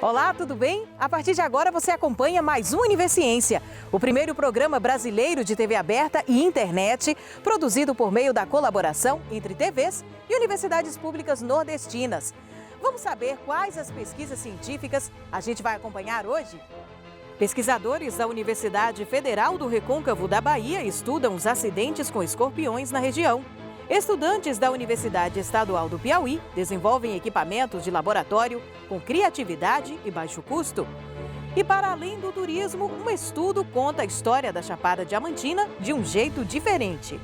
Olá, tudo bem? A partir de agora você acompanha mais um Universiência, o primeiro programa brasileiro de TV aberta e internet, produzido por meio da colaboração entre TVs e universidades públicas nordestinas. Vamos saber quais as pesquisas científicas a gente vai acompanhar hoje? Pesquisadores da Universidade Federal do Recôncavo da Bahia estudam os acidentes com escorpiões na região. Estudantes da Universidade Estadual do Piauí desenvolvem equipamentos de laboratório com criatividade e baixo custo. E para além do turismo, um estudo conta a história da Chapada Diamantina de um jeito diferente.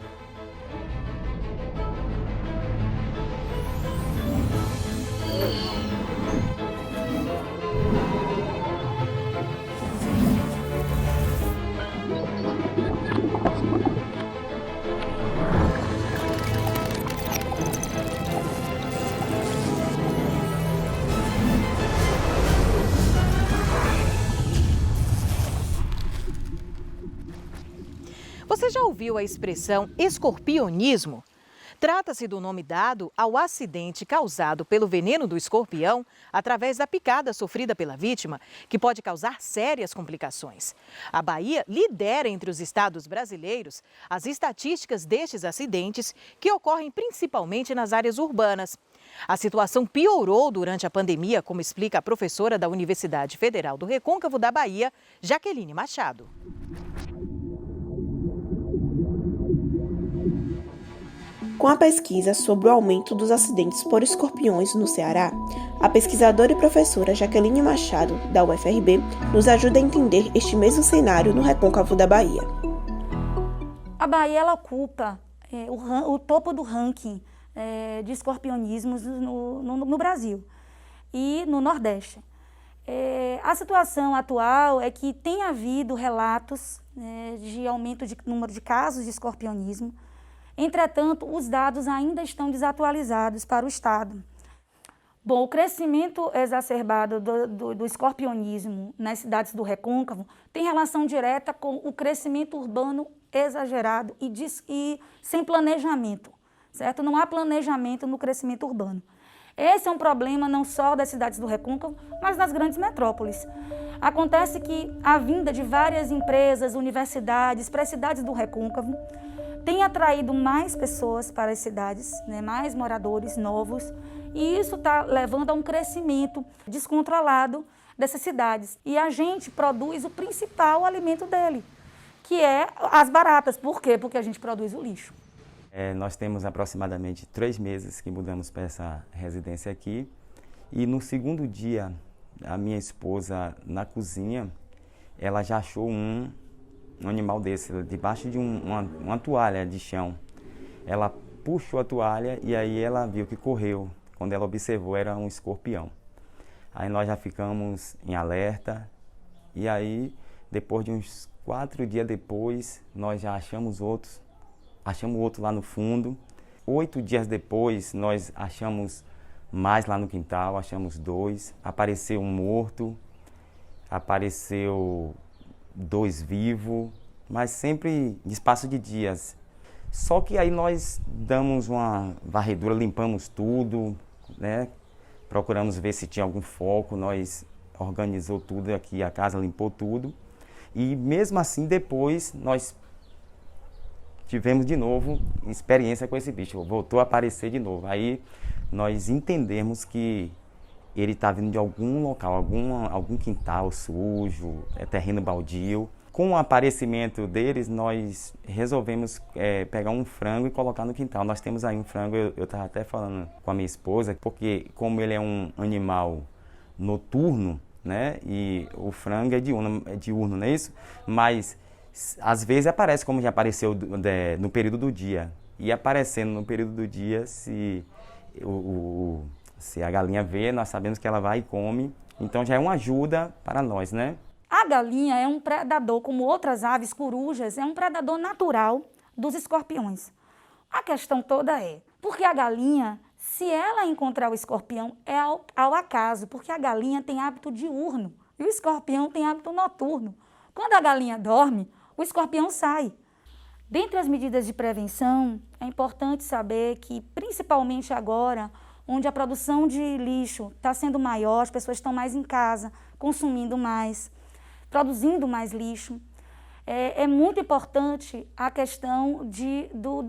Você já ouviu a expressão escorpionismo? Trata-se do nome dado ao acidente causado pelo veneno do escorpião através da picada sofrida pela vítima, que pode causar sérias complicações. A Bahia lidera entre os estados brasileiros as estatísticas destes acidentes, que ocorrem principalmente nas áreas urbanas. A situação piorou durante a pandemia, como explica a professora da Universidade Federal do Recôncavo da Bahia, Jaqueline Machado. Com a pesquisa sobre o aumento dos acidentes por escorpiões no Ceará, a pesquisadora e professora Jaqueline Machado, da UFRB, nos ajuda a entender este mesmo cenário no Recôncavo da Bahia. A Bahia ela ocupa o topo do ranking de escorpionismos no Brasil e no Nordeste. A situação atual é que tem havido relatos de aumento de número de casos de escorpionismo. Entretanto, os dados ainda estão desatualizados para o Estado. Bom, o crescimento exacerbado do escorpionismo nas cidades do Recôncavo tem relação direta com o crescimento urbano exagerado e sem planejamento, certo? Não há planejamento no crescimento urbano. Esse é um problema não só das cidades do Recôncavo, mas das grandes metrópoles. Acontece que a vinda de várias empresas, universidades para as cidades do Recôncavo tem atraído mais pessoas para as cidades, mais moradores novos, e isso está levando a um crescimento descontrolado dessas cidades. E a gente produz o principal alimento dele, que é as baratas. Por quê? Porque a gente produz o lixo. Nós temos aproximadamente 3 meses que mudamos para essa residência aqui, e no segundo dia, a minha esposa, na cozinha, ela já achou um animal desse, debaixo de uma toalha de chão. Ela puxou a toalha e aí ela viu que correu. Quando ela observou, era um escorpião. Aí nós já ficamos em alerta e aí, depois de uns 4 dias depois, nós já achamos outro lá no fundo. 8 dias depois, nós achamos mais lá no quintal, achamos 2. Apareceu um morto, apareceu 2 vivos, mas sempre em espaço de dias. Só que aí nós damos uma varredura, limpamos tudo, procuramos ver se tinha algum foco, nós organizou tudo aqui, a casa limpou tudo. E mesmo assim, depois, nós tivemos de novo experiência com esse bicho, voltou a aparecer de novo. Aí nós entendemos que ele está vindo de algum local, algum quintal sujo, terreno baldio. Com o aparecimento deles, nós resolvemos pegar um frango e colocar no quintal. Nós temos aí um frango, eu estava até falando com a minha esposa, porque como ele é um animal noturno, e o frango é diurno, não é isso? Mas às vezes aparece, como já apareceu no período do dia. E aparecendo no período do dia, se a galinha vê, nós sabemos que ela vai e come. Então já é uma ajuda para nós, A galinha é um predador, como outras aves, corujas, é um predador natural dos escorpiões. A questão toda é, porque a galinha, se ela encontrar o escorpião, é ao acaso, porque a galinha tem hábito diurno e o escorpião tem hábito noturno. Quando a galinha dorme, o escorpião sai. Dentre as medidas de prevenção, é importante saber que, principalmente agora, onde a produção de lixo está sendo maior, as pessoas estão mais em casa, consumindo mais, produzindo mais lixo. É muito importante a questão do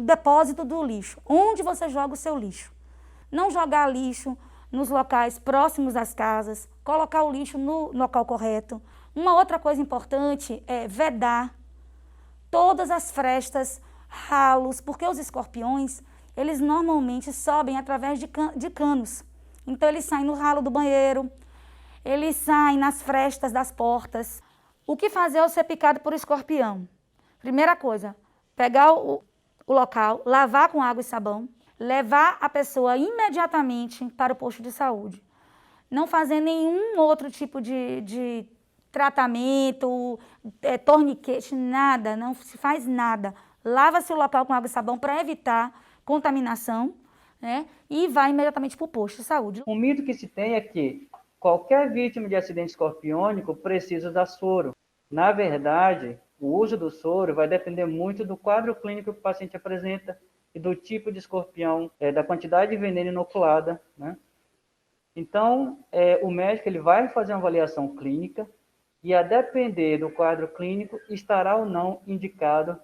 depósito do lixo. Onde você joga o seu lixo? Não jogar lixo nos locais próximos às casas, colocar o lixo no local correto. Uma outra coisa importante é vedar todas as frestas, ralos, porque os escorpiões, eles normalmente sobem através de canos. Então, eles saem no ralo do banheiro, eles saem nas frestas das portas. O que fazer ao ser picado por escorpião? Primeira coisa, pegar o local, lavar com água e sabão, levar a pessoa imediatamente para o posto de saúde. Não fazer nenhum outro tipo de tratamento, torniquete, nada, não se faz nada. Lava-se o local com água e sabão para evitar contaminação, né? E vai imediatamente para o posto de saúde. O mito que se tem é que qualquer vítima de acidente escorpiônico precisa dar soro. Na verdade, o uso do soro vai depender muito do quadro clínico que o paciente apresenta e do tipo de escorpião, da quantidade de veneno inoculada, né? Então, o médico ele vai fazer uma avaliação clínica e, a depender do quadro clínico, estará ou não indicado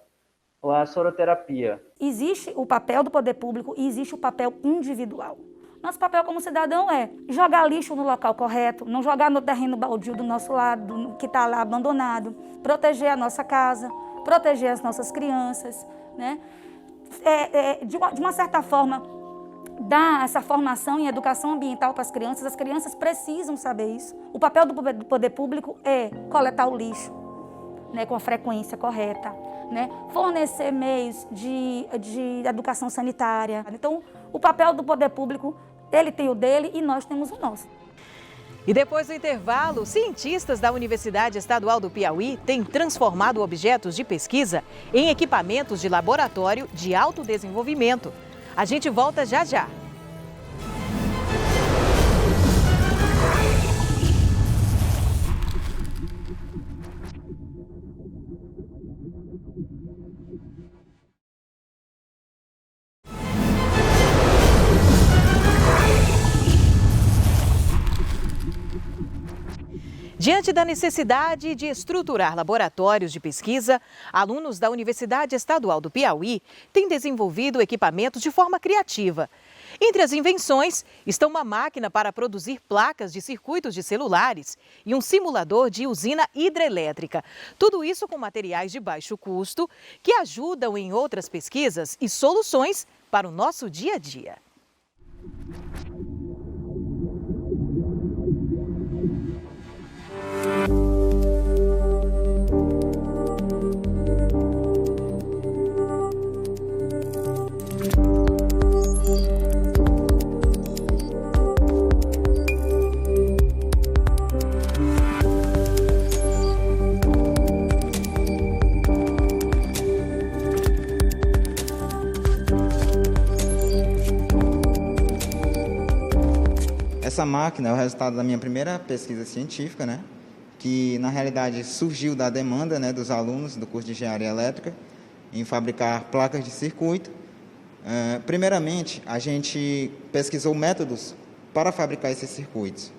a soroterapia. Existe o papel do poder público e existe o papel individual. Nosso papel como cidadão é jogar lixo no local correto, não jogar no terreno baldio do nosso lado, que está lá abandonado, proteger a nossa casa, proteger as nossas crianças, né? De uma certa forma, dar essa formação em educação ambiental para as crianças precisam saber isso. O papel do poder público é coletar o lixo, né, com a frequência correta, né, fornecer meios de educação sanitária. Então, o papel do poder público, ele tem o dele e nós temos o nosso. E depois do intervalo, cientistas da Universidade Estadual do Piauí têm transformado objetos de pesquisa em equipamentos de laboratório de autodesenvolvimento. A gente volta já já. Diante da necessidade de estruturar laboratórios de pesquisa, alunos da Universidade Estadual do Piauí têm desenvolvido equipamentos de forma criativa. Entre as invenções estão uma máquina para produzir placas de circuitos de celulares e um simulador de usina hidrelétrica. Tudo isso com materiais de baixo custo que ajudam em outras pesquisas e soluções para o nosso dia a dia. Essa máquina é o resultado da minha primeira pesquisa científica, né? Que na realidade surgiu da demanda, né, dos alunos do curso de Engenharia Elétrica em fabricar placas de circuito. Primeiramente, a gente pesquisou métodos para fabricar esses circuitos.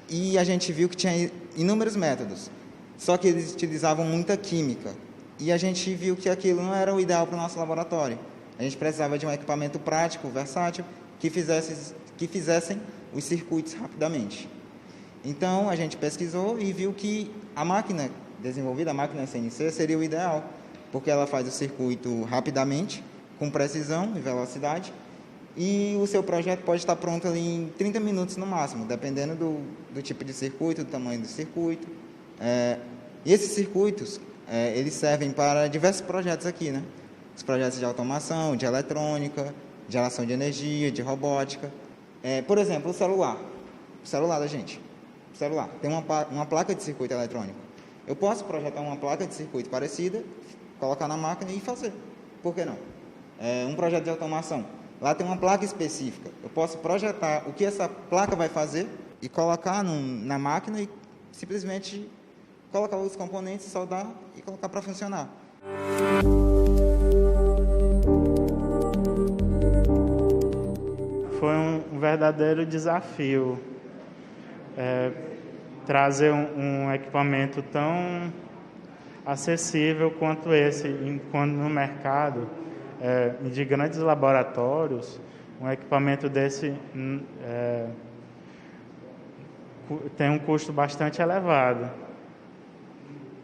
E a gente viu que tinha inúmeros métodos, só que eles utilizavam muita química. E a gente viu que aquilo não era o ideal para o nosso laboratório. A gente precisava de um equipamento prático, versátil, que fizessem os circuitos rapidamente. Então, a gente pesquisou e viu que a máquina desenvolvida, a máquina CNC, seria o ideal, porque ela faz o circuito rapidamente, com precisão e velocidade, e o seu projeto pode estar pronto ali em 30 minutos no máximo, dependendo do tipo de circuito, do tamanho do circuito. E esses circuitos, eles servem para diversos projetos aqui, né? Os projetos de automação, de eletrônica, de geração de energia, de robótica. Por exemplo, o celular da gente. O celular tem uma placa de circuito eletrônico. Eu posso projetar uma placa de circuito parecida, colocar na máquina e fazer. Por que não? Um projeto de automação. Lá tem uma placa específica. Eu posso projetar o que essa placa vai fazer e colocar na máquina e simplesmente colocar os componentes, soldar e colocar para funcionar. foi um verdadeiro desafio trazer um equipamento tão acessível quanto esse, enquanto no mercado de grandes laboratórios, um equipamento desse tem um custo bastante elevado.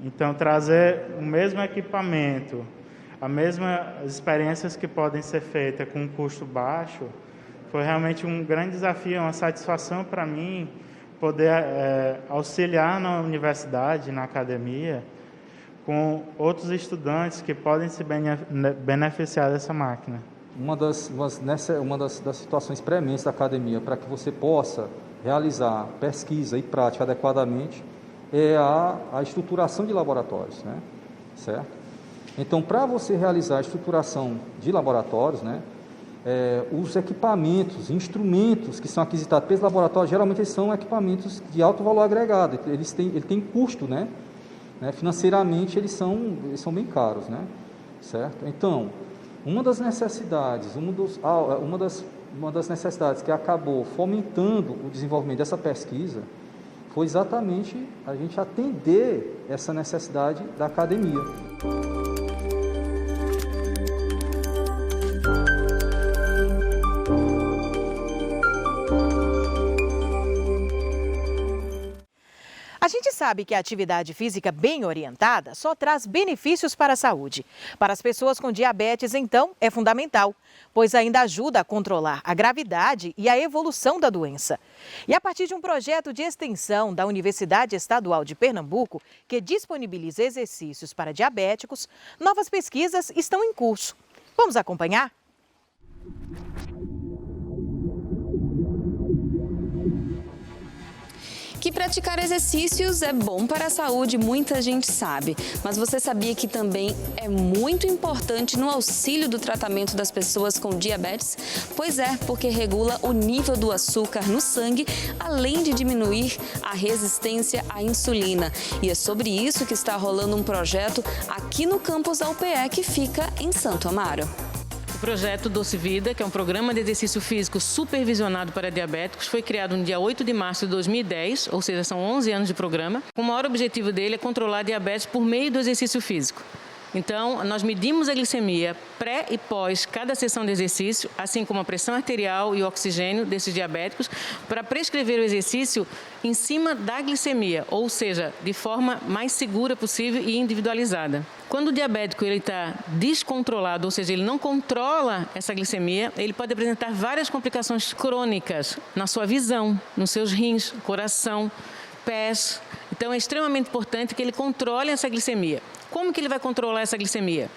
Então, trazer o mesmo equipamento, as mesmas experiências que podem ser feitas com um custo baixo, foi realmente um grande desafio, uma satisfação para mim poder auxiliar na universidade, na academia, com outros estudantes que podem se beneficiar dessa máquina. Uma das situações prementes da academia para que você possa realizar pesquisa e prática adequadamente é a estruturação de laboratórios, né? Certo? Então, para você realizar a estruturação de laboratórios, né, os equipamentos, instrumentos que são aquisitados pelos laboratórios, geralmente eles são equipamentos de alto valor agregado, ele tem custo, né? Financeiramente eles são bem caros, né? Certo? Então, uma das necessidades que acabou fomentando o desenvolvimento dessa pesquisa foi exatamente a gente atender essa necessidade da academia. A gente sabe que a atividade física bem orientada só traz benefícios para a saúde. Para as pessoas com diabetes, então, é fundamental, pois ainda ajuda a controlar a gravidade e a evolução da doença. E a partir de um projeto de extensão da Universidade Estadual de Pernambuco, que disponibiliza exercícios para diabéticos, novas pesquisas estão em curso. Vamos acompanhar? Que praticar exercícios é bom para a saúde, muita gente sabe. Mas você sabia que também é muito importante no auxílio do tratamento das pessoas com diabetes? Pois é, porque regula o nível do açúcar no sangue, além de diminuir a resistência à insulina. E é sobre isso que está rolando um projeto aqui no campus da UPE, que fica em Santo Amaro. O projeto Doce Vida, que é um programa de exercício físico supervisionado para diabéticos, foi criado no dia 8 de março de 2010, ou seja, são 11 anos de programa. O maior objetivo dele é controlar a diabetes por meio do exercício físico. Então, nós medimos a glicemia pré e pós cada sessão de exercício, assim como a pressão arterial e o oxigênio desses diabéticos, para prescrever o exercício em cima da glicemia, ou seja, de forma mais segura possível e individualizada. Quando o diabético está descontrolado, ou seja, ele não controla essa glicemia, ele pode apresentar várias complicações crônicas na sua visão, nos seus rins, coração, pés. Então, é extremamente importante que ele controle essa glicemia. Como que ele vai controlar essa glicemia?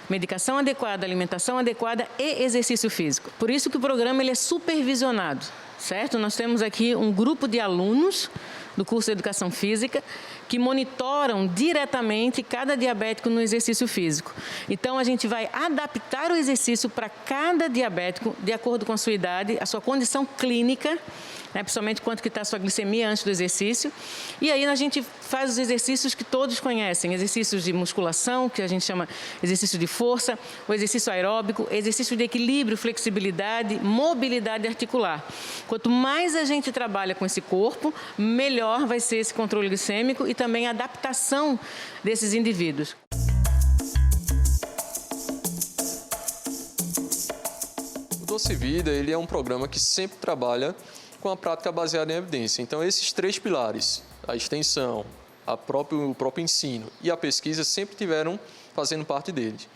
Medicação adequada, alimentação adequada e exercício físico. Por isso que o programa ele é supervisionado, certo? Nós temos aqui um grupo de alunos do curso de Educação Física que monitoram diretamente cada diabético no exercício físico. Então, a gente vai adaptar o exercício para cada diabético de acordo com a sua idade, a sua condição clínica, principalmente quanto que está a sua glicemia antes do exercício. E aí a gente faz os exercícios que todos conhecem, exercícios de musculação, que a gente chama exercício de força, o exercício aeróbico, exercício de equilíbrio, flexibilidade, mobilidade articular. Quanto mais a gente trabalha com esse corpo, melhor vai ser esse controle glicêmico e também a adaptação desses indivíduos. O Doce Vida ele é um programa que sempre trabalha com a prática baseada em evidência. Então, esses três pilares, a extensão, o próprio ensino e a pesquisa sempre tiveram fazendo parte deles.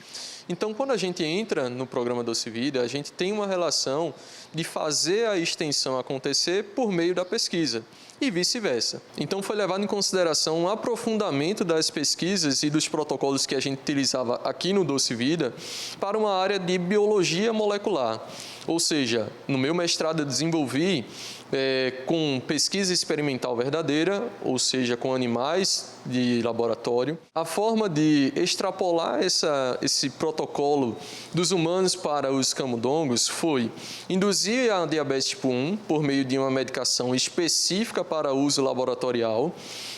Então, quando a gente entra no programa Doce Vida, a gente tem uma relação de fazer a extensão acontecer por meio da pesquisa e vice-versa. Então, foi levado em consideração um aprofundamento das pesquisas e dos protocolos que a gente utilizava aqui no Doce Vida para uma área de biologia molecular. Ou seja, no meu mestrado eu desenvolvi com pesquisa experimental verdadeira, ou seja, com animais de laboratório, a forma de extrapolar esse protocolo dos humanos para os camundongos foi induzir a diabetes tipo 1 por meio de uma medicação específica para uso laboratorial.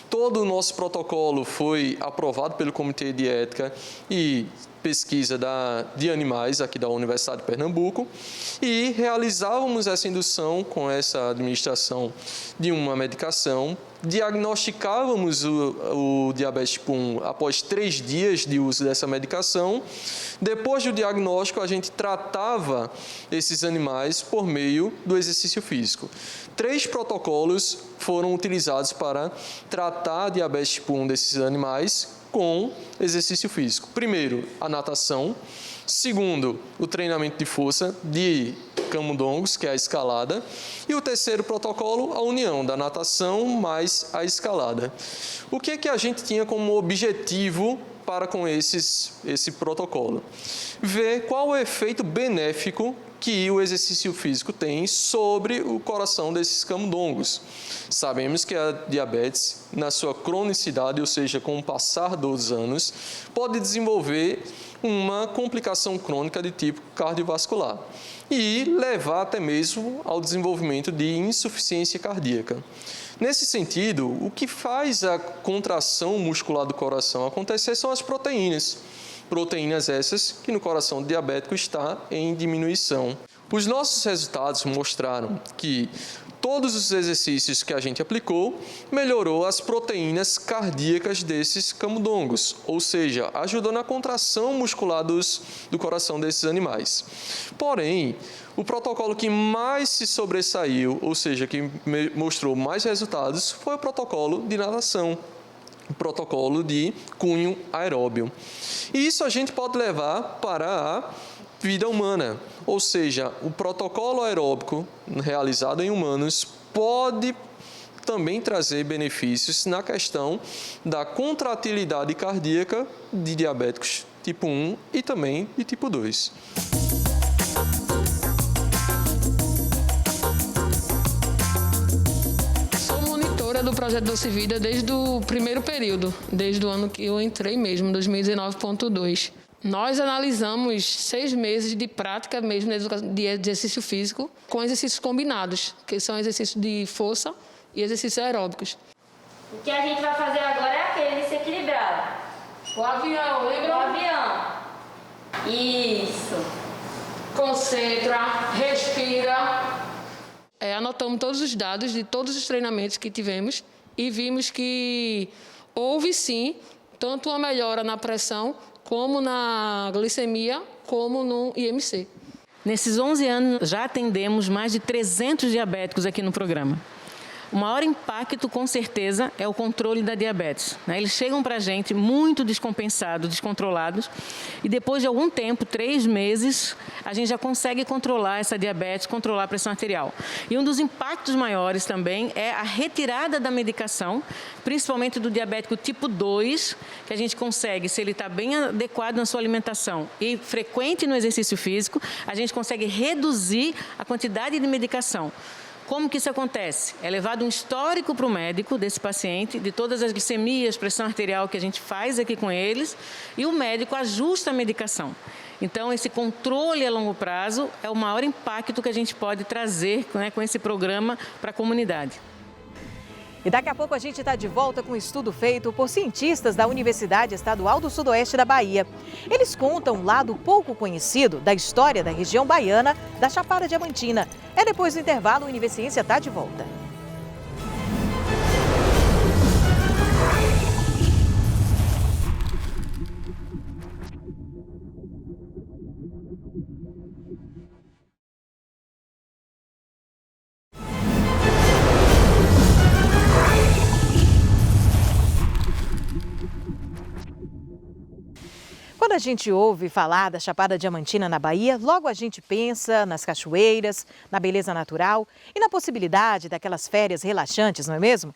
Todo o nosso protocolo foi aprovado pelo Comitê de Ética e pesquisa de animais aqui da Universidade de Pernambuco e realizávamos essa indução com essa administração de uma medicação, diagnosticávamos o diabetes tipo 1 após 3 dias de uso dessa medicação. Depois do diagnóstico, a gente tratava esses animais por meio do exercício físico. 3 protocolos foram utilizados para tratar a diabetes tipo 1 desses animais com exercício físico. Primeiro, a natação. Segundo, o treinamento de força de camundongos, que é a escalada. E o terceiro protocolo, a união da natação mais a escalada. O que é que a gente tinha como objetivo para com esse protocolo? Ver qual o efeito benéfico que o exercício físico tem sobre o coração desses camundongos. Sabemos que a diabetes, na sua cronicidade, ou seja, com o passar dos anos, pode desenvolver uma complicação crônica de tipo cardiovascular e levar até mesmo ao desenvolvimento de insuficiência cardíaca. Nesse sentido, o que faz a contração muscular do coração acontecer são as proteínas. Proteínas essas que no coração diabético está em diminuição. Os nossos resultados mostraram que todos os exercícios que a gente aplicou melhorou as proteínas cardíacas desses camundongos, ou seja, ajudou na contração muscular do coração desses animais. Porém, o protocolo que mais se sobressaiu, ou seja, que mostrou mais resultados, foi o protocolo de natação. O protocolo de cunho aeróbio. E isso a gente pode levar para a vida humana, ou seja, o protocolo aeróbico realizado em humanos pode também trazer benefícios na questão da contratilidade cardíaca de diabéticos tipo 1 e também de tipo 2. Do projeto Doce Vida desde o primeiro período, desde o ano que eu entrei mesmo, 2019.2. Nós analisamos 6 meses de prática mesmo de exercício físico com exercícios combinados, que são exercícios de força e exercícios aeróbicos. O que a gente vai fazer agora é aquele de se equilibrar. O avião, lembra? O avião. Isso. Concentra, respira. Anotamos todos os dados de todos os treinamentos que tivemos e vimos que houve sim tanto uma melhora na pressão como na glicemia, como no IMC. Nesses 11 anos já atendemos mais de 300 diabéticos aqui no programa. O maior impacto, com certeza, é o controle da diabetes. Eles chegam para a gente muito descompensados, descontrolados, e depois de algum tempo, 3 meses, a gente já consegue controlar essa diabetes, controlar a pressão arterial. E um dos impactos maiores também é a retirada da medicação, principalmente do diabético tipo 2, que a gente consegue, se ele está bem adequado na sua alimentação e frequente no exercício físico, a gente consegue reduzir a quantidade de medicação. Como que isso acontece? É levado um histórico para o médico desse paciente, de todas as glicemias, pressão arterial que a gente faz aqui com eles, e o médico ajusta a medicação. Então, esse controle a longo prazo é o maior impacto que a gente pode trazer, né, com esse programa para a comunidade. E daqui a pouco a gente está de volta com um estudo feito por cientistas da Universidade Estadual do Sudoeste da Bahia. Eles contam um lado pouco conhecido da história da região baiana da Chapada Diamantina. É depois do intervalo, o Universiência está de volta. Quando a gente ouve falar da Chapada Diamantina na Bahia, logo a gente pensa nas cachoeiras, na beleza natural e na possibilidade daquelas férias relaxantes, não é mesmo?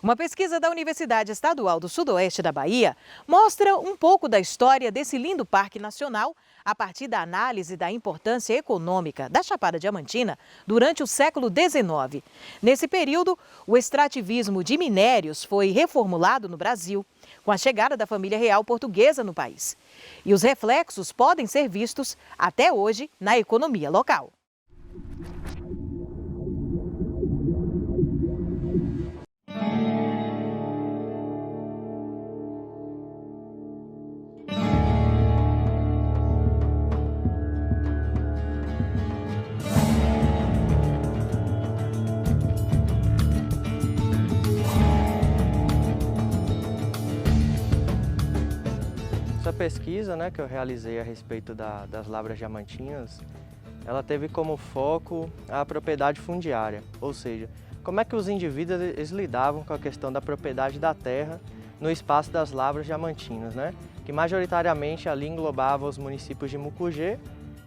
Uma pesquisa da Universidade Estadual do Sudoeste da Bahia mostra um pouco da história desse lindo parque nacional a partir da análise da importância econômica da Chapada Diamantina durante o século XIX. Nesse período, o extrativismo de minérios foi reformulado no Brasil, com a chegada da família real portuguesa no país. E os reflexos podem ser vistos até hoje na economia local. pesquisa, né, que eu realizei a respeito das lavras diamantinas, ela teve como foco a propriedade fundiária, ou seja, como é que os indivíduos eles lidavam com a questão da propriedade da terra no espaço das lavras diamantinas, né, que majoritariamente ali englobava os municípios de Mucugê,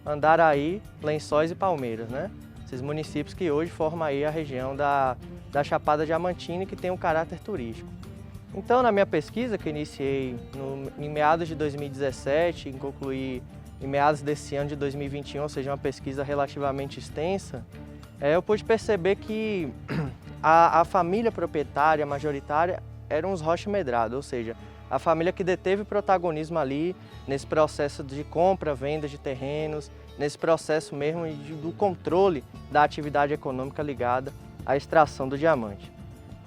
Andaraí, Lençóis e Palmeiras, né, esses municípios que hoje formam aí a região da Chapada Diamantina e que tem um caráter turístico. Então, na minha pesquisa, que iniciei em meados de 2017 e concluí em meados desse ano de 2021, ou seja, uma pesquisa relativamente extensa, eu pude perceber que a família proprietária majoritária eram os Rocha Medrado, ou seja, a família que deteve protagonismo ali nesse processo de compra, venda de terrenos, nesse processo mesmo do controle da atividade econômica ligada à extração do diamante.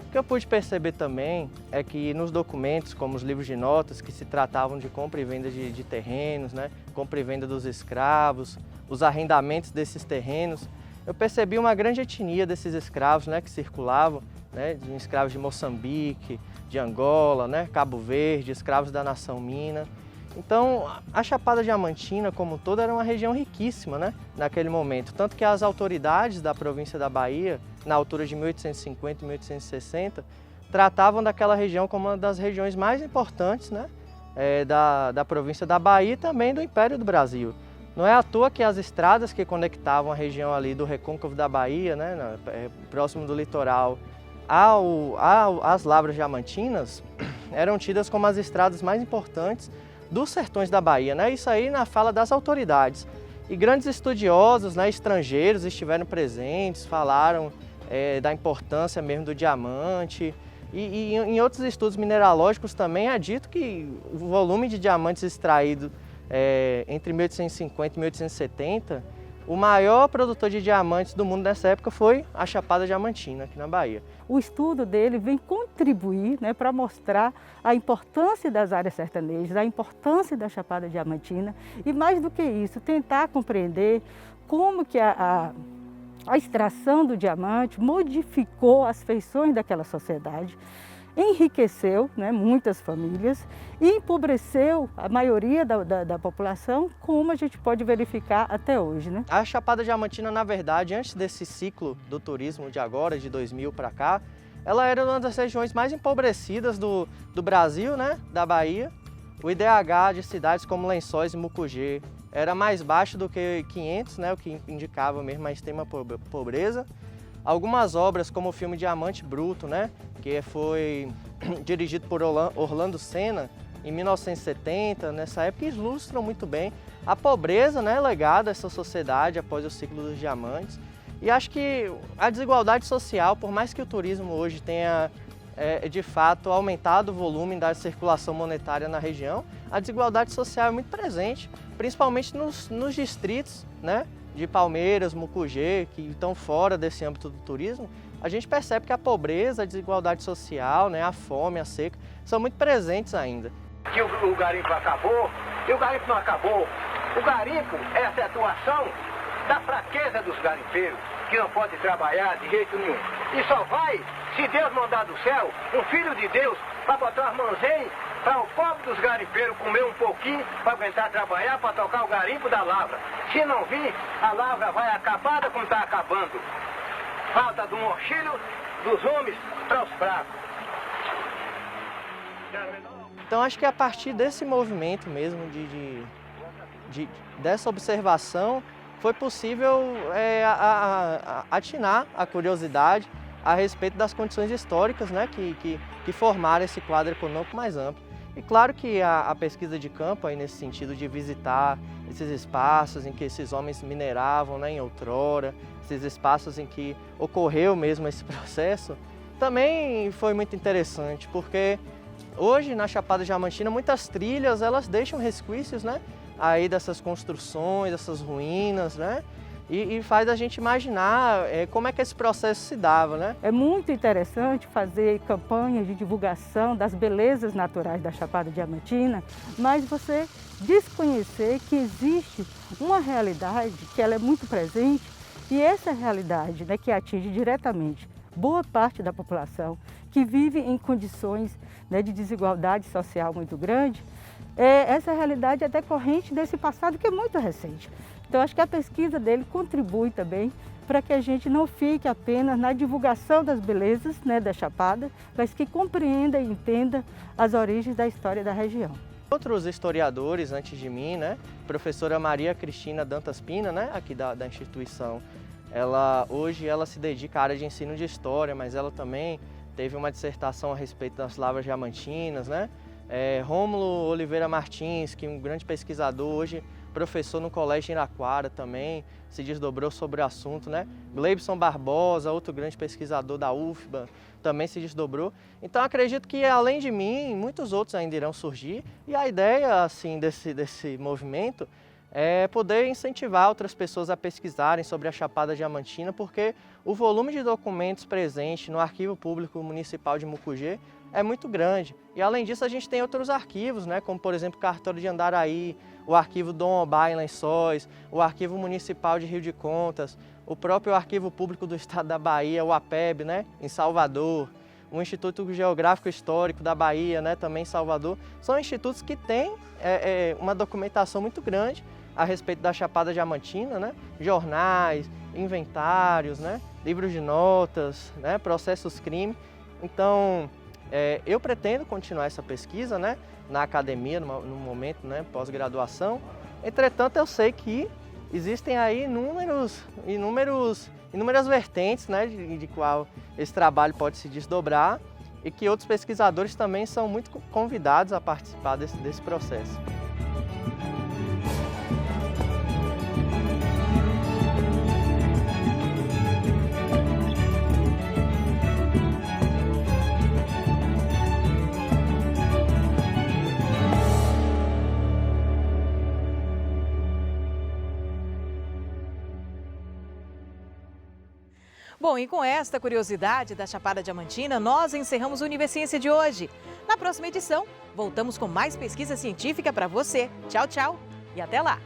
O que eu pude perceber também é que nos documentos, como os livros de notas, que se tratavam de compra e venda de terrenos, né, compra e venda dos escravos, os arrendamentos desses terrenos, eu percebi uma grande etnia desses escravos, né, que circulavam, né, de escravos de Moçambique, de Angola, né, Cabo Verde, escravos da nação Mina. Então, a Chapada Diamantina, como um todo, era uma região riquíssima, né, naquele momento. Tanto que as autoridades da província da Bahia, na altura de 1850 e 1860, tratavam daquela região como uma das regiões mais importantes, né, da província da Bahia e também do Império do Brasil. Não é à toa que as estradas que conectavam a região ali do recôncavo da Bahia, né, próximo do litoral, às lavras diamantinas, eram tidas como as estradas mais importantes dos sertões da Bahia, né? Isso aí na fala das autoridades. E grandes estudiosos, né, estrangeiros estiveram presentes, falaram da importância mesmo do diamante. E em outros estudos mineralógicos também é dito que o volume de diamantes extraído entre 1850 e 1870, o maior produtor de diamantes do mundo nessa época foi a Chapada Diamantina, aqui na Bahia. O estudo dele vem contribuir, né, para mostrar a importância das áreas sertanejas, a importância da Chapada Diamantina e, mais do que isso, tentar compreender como que a extração do diamante modificou as feições daquela sociedade, enriqueceu, né, muitas famílias e empobreceu a maioria da população, como a gente pode verificar até hoje, né? A Chapada Diamantina, na verdade, antes desse ciclo do turismo de agora, de 2000 para cá, ela era uma das regiões mais empobrecidas do Brasil, né, da Bahia. O IDH de cidades como Lençóis e Mucugê era mais baixo do que 500, né, o que indicava mesmo a extrema pobreza. Algumas obras, como o filme Diamante Bruto, né, que foi dirigido por Orlando Senna em 1970, nessa época, ilustram muito bem a pobreza, né, legada a essa sociedade após o ciclo dos diamantes. E acho que a desigualdade social, por mais que o turismo hoje tenha de fato aumentado o volume da circulação monetária na região, a desigualdade social é muito presente, principalmente nos distritos, né, de Palmeiras, Mucugê, que estão fora desse âmbito do turismo. A gente percebe que a pobreza, a desigualdade social, né, a fome, a seca, são muito presentes ainda. Que o garimpo acabou, e o garimpo não acabou. O garimpo é a situação da fraqueza dos garimpeiros, que não pode trabalhar de jeito nenhum. E só vai, se Deus mandar do céu, um filho de Deus, para botar as mãozinhas para o pobre dos garimpeiros comer um pouquinho, para aguentar trabalhar, para tocar o garimpo da lavra. Se não vir, a lavra vai acabada como está acabando. Falta do mochilo dos homens para os fracos. Então acho que a partir desse movimento mesmo, dessa observação, foi possível atinar a curiosidade a respeito das condições históricas, né, que formaram esse quadro econômico mais amplo. E claro que a pesquisa de campo, aí nesse sentido de visitar esses espaços em que esses homens mineravam, né, em outrora, esses espaços em que ocorreu mesmo esse processo, também foi muito interessante, porque hoje na Chapada Diamantina muitas trilhas elas deixam resquícios, né, aí dessas construções, dessas ruínas, né? E faz a gente imaginar como é que esse processo se dava, né? É muito interessante fazer campanhas de divulgação das belezas naturais da Chapada Diamantina, mas você desconhecer que existe uma realidade que ela é muito presente e essa realidade, né, que atinge diretamente boa parte da população que vive em condições, né, de desigualdade social muito grande, essa realidade é decorrente desse passado que é muito recente. Então, acho que a pesquisa dele contribui também para que a gente não fique apenas na divulgação das belezas, né, da Chapada, mas que compreenda e entenda as origens da história da região. Outros historiadores antes de mim, né, professora Maria Cristina Dantas Pina, né, aqui da instituição, hoje ela se dedica à área de ensino de história, mas ela também teve uma dissertação a respeito das lavras diamantinas, né? Rômulo Oliveira Martins, que é um grande pesquisador, hoje professor no Colégio Iraquara também, se desdobrou sobre o assunto, né? Gleibson Barbosa, outro grande pesquisador da UFBA, também se desdobrou. Então acredito que além de mim, muitos outros ainda irão surgir, e a ideia assim desse movimento é poder incentivar outras pessoas a pesquisarem sobre a Chapada Diamantina, porque o volume de documentos presente no Arquivo Público Municipal de Mucugê é muito grande. E além disso a gente tem outros arquivos, né, como por exemplo o Cartório de Andaraí, o Arquivo Dom Obá em Lençóis, o Arquivo Municipal de Rio de Contas, o próprio Arquivo Público do Estado da Bahia, o APEB, né, em Salvador, o Instituto Geográfico Histórico da Bahia, né, também em Salvador. São institutos que têm uma documentação muito grande a respeito da Chapada Diamantina, né? Jornais, inventários, né? Livros de notas, né? Processos crime. Então, eu pretendo continuar essa pesquisa, né? Na academia, no momento, né? Pós-graduação. Entretanto, eu sei que existem aí inúmeras vertentes, né? De qual esse trabalho pode se desdobrar e que outros pesquisadores também são muito convidados a participar desse processo. Bom, e com esta curiosidade da Chapada Diamantina, nós encerramos o Univerciência de hoje. Na próxima edição, voltamos com mais pesquisa científica para você. Tchau, tchau e até lá!